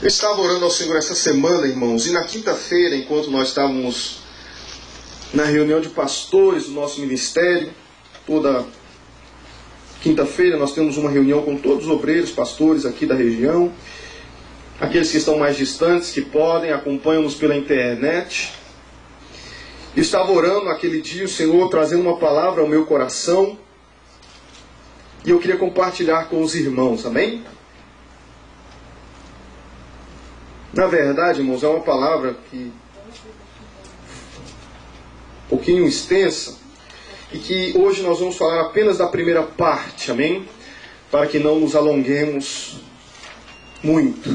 Eu estava orando ao Senhor essa semana, irmãos, e na quinta-feira, enquanto nós estávamos na reunião de pastores do nosso ministério, toda quinta-feira nós temos uma reunião com todos os obreiros, pastores aqui da região, aqueles que estão mais distantes, que podem, acompanham-nos pela internet. Eu estava orando naquele dia, o Senhor trazendo uma palavra ao meu coração, e eu queria compartilhar com os irmãos, amém? Na verdade, irmãos, é uma palavra que um pouquinho extensa, e que hoje nós vamos falar apenas da primeira parte, amém? Para que não nos alonguemos muito.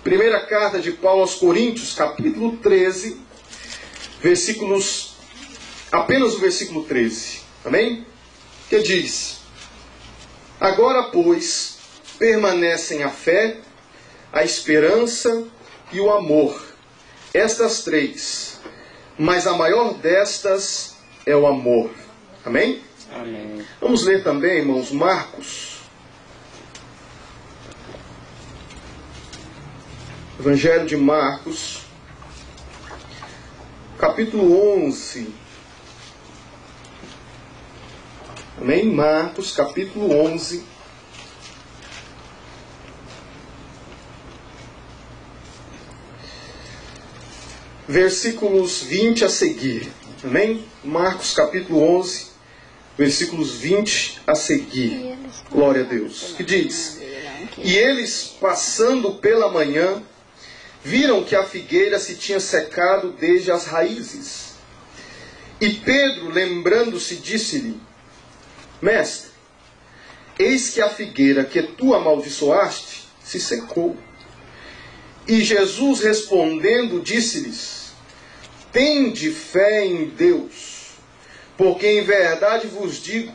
Primeira carta de Paulo aos Coríntios, capítulo 13, apenas o versículo 13, amém? Que diz: agora, pois, permanecem a fé, a esperança e o amor, estas três, mas a maior destas é o amor. Amém? Amém. Vamos ler também, irmãos, Marcos. Evangelho de Marcos, capítulo 11. Amém? Marcos, capítulo 11. Versículos 20 a seguir. Amém? Marcos, capítulo 11, versículos 20 a seguir. Glória a Deus. Que diz: e eles, passando pela manhã, viram que a figueira se tinha secado desde as raízes. E Pedro, lembrando-se, disse-lhe: mestre, eis que a figueira que tu amaldiçoaste se secou. E Jesus, respondendo, disse-lhes: tende fé em Deus, porque em verdade vos digo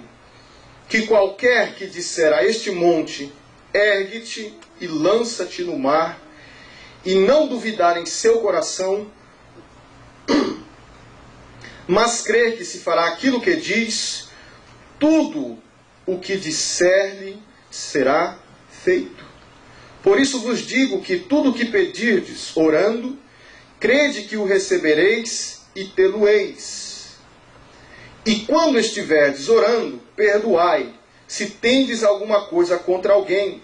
que qualquer que disser a este monte, ergue-te e lança-te no mar, e não duvidar em seu coração, mas crer que se fará aquilo que diz, tudo o que disser-lhe será feito. Por isso vos digo que tudo o que pedirdes, orando, crede que o recebereis e tê-lo-eis. E quando estiverdes orando, perdoai, se tendes alguma coisa contra alguém,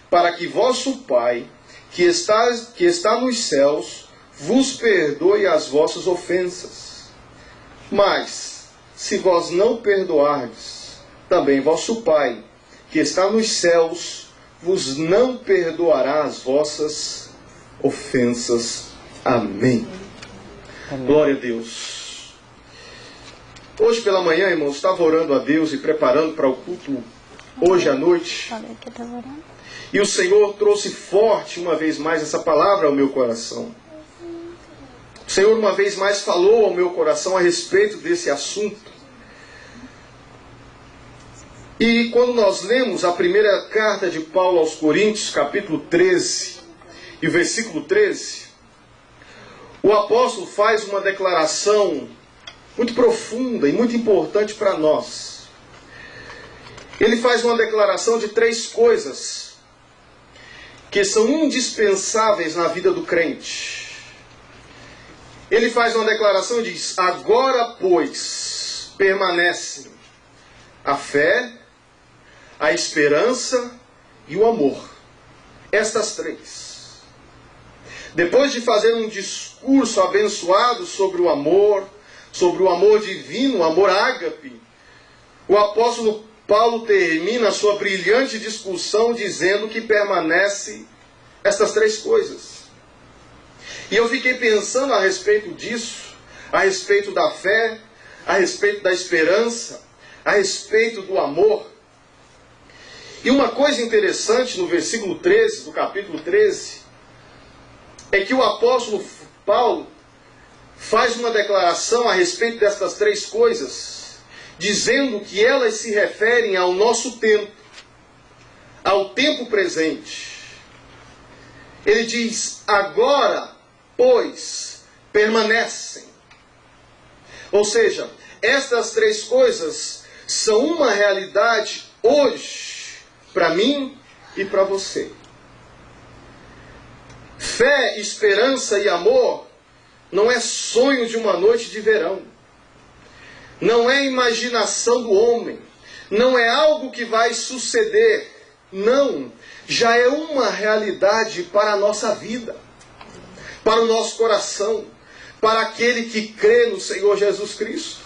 para que vosso Pai, que está nos céus, vos perdoe as vossas ofensas. Mas, se vós não perdoardes, também vosso Pai, que está nos céus, vos não perdoará as vossas ofensas. Amém. Amém. Glória a Deus. Hoje pela manhã, irmãos, estava orando a Deus e preparando para o culto hoje à noite. E o Senhor trouxe forte uma vez mais essa palavra ao meu coração. O Senhor uma vez mais falou ao meu coração a respeito desse assunto. E quando nós lemos a primeira carta de Paulo aos Coríntios, capítulo 13, e o versículo 13, o apóstolo faz uma declaração muito profunda e muito importante para nós. Ele faz uma declaração de três coisas que são indispensáveis na vida do crente. Ele faz uma declaração e diz: agora, pois, permanecem a fé, a esperança e o amor. Estas três. Depois de fazer um discurso abençoado sobre o amor divino, o amor ágape, o apóstolo Paulo termina a sua brilhante discussão dizendo que permanece estas três coisas. E eu fiquei pensando a respeito disso, a respeito da fé, a respeito da esperança, a respeito do amor. E uma coisa interessante no versículo 13, do capítulo 13, é que o apóstolo Paulo faz uma declaração a respeito destas três coisas, dizendo que elas se referem ao nosso tempo, ao tempo presente. Ele diz: agora, pois, permanecem. Ou seja, estas três coisas são uma realidade hoje, para mim e para você. Fé, esperança e amor não é sonho de uma noite de verão. Não é imaginação do homem. Não é algo que vai suceder. Não. Já é uma realidade para a nossa vida, para o nosso coração, para aquele que crê no Senhor Jesus Cristo.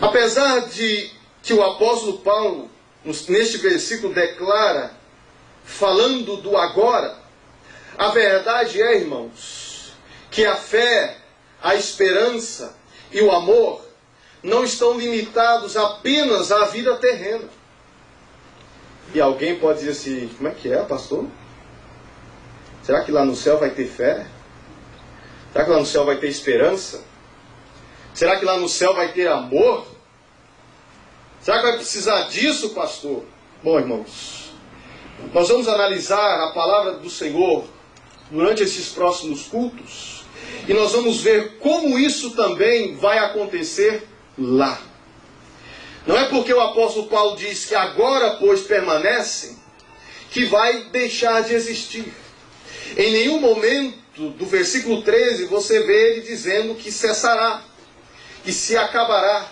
Apesar de que o apóstolo Paulo, neste versículo, declara, falando do agora, a verdade é, irmãos, que a fé, a esperança e o amor não estão limitados apenas à vida terrena. E alguém pode dizer assim, como é que é, pastor? Será que lá no céu vai ter fé? Será que lá no céu vai ter esperança? Será que lá no céu vai ter amor? Será que vai precisar disso, pastor? Bom, irmãos, nós vamos analisar a palavra do Senhor durante esses próximos cultos e nós vamos ver como isso também vai acontecer lá. Não é porque o apóstolo Paulo diz que agora, pois, permanecem, que vai deixar de existir. Em nenhum momento do versículo 13 você vê ele dizendo que cessará, que se acabará,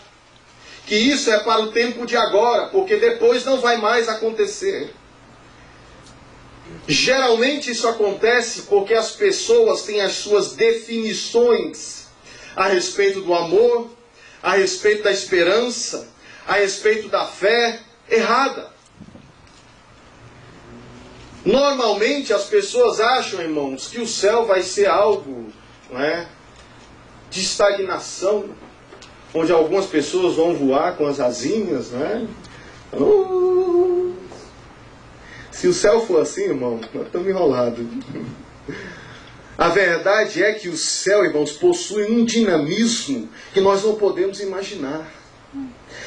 que isso é para o tempo de agora, porque depois não vai mais acontecer. Geralmente isso acontece porque as pessoas têm as suas definições a respeito do amor, a respeito da esperança, a respeito da fé errada. Normalmente as pessoas acham, irmãos, que o céu vai ser algo, não é, de estagnação, onde algumas pessoas vão voar com as asinhas, né? Se o céu for assim, irmão, nós estamos enrolados. A verdade é que o céu, irmãos, possui um dinamismo que nós não podemos imaginar.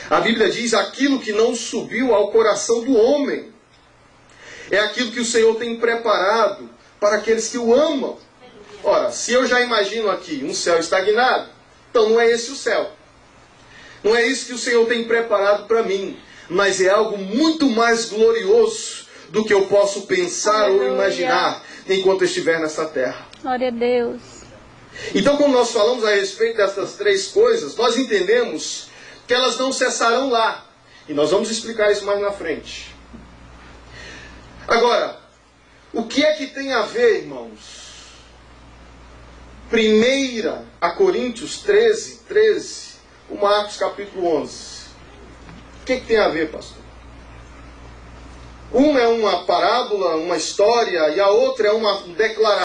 A Bíblia diz, aquilo que não subiu ao coração do homem é aquilo que o Senhor tem preparado para aqueles que o amam. Ora, se eu já imagino aqui um céu estagnado, então não é esse o céu. Não é isso que o Senhor tem preparado para mim, mas é algo muito mais glorioso do que eu posso pensar ou imaginar enquanto eu estiver nessa terra. Glória a Deus. Então, quando nós falamos a respeito dessas três coisas, nós entendemos que elas não cessarão lá. E nós vamos explicar isso mais na frente. Agora, o que é que tem a ver, irmãos? 1 Coríntios 13, 13, com Marcos capítulo 11. O que é que tem a ver, pastor? Uma é uma parábola, uma história, e a outra é uma declaração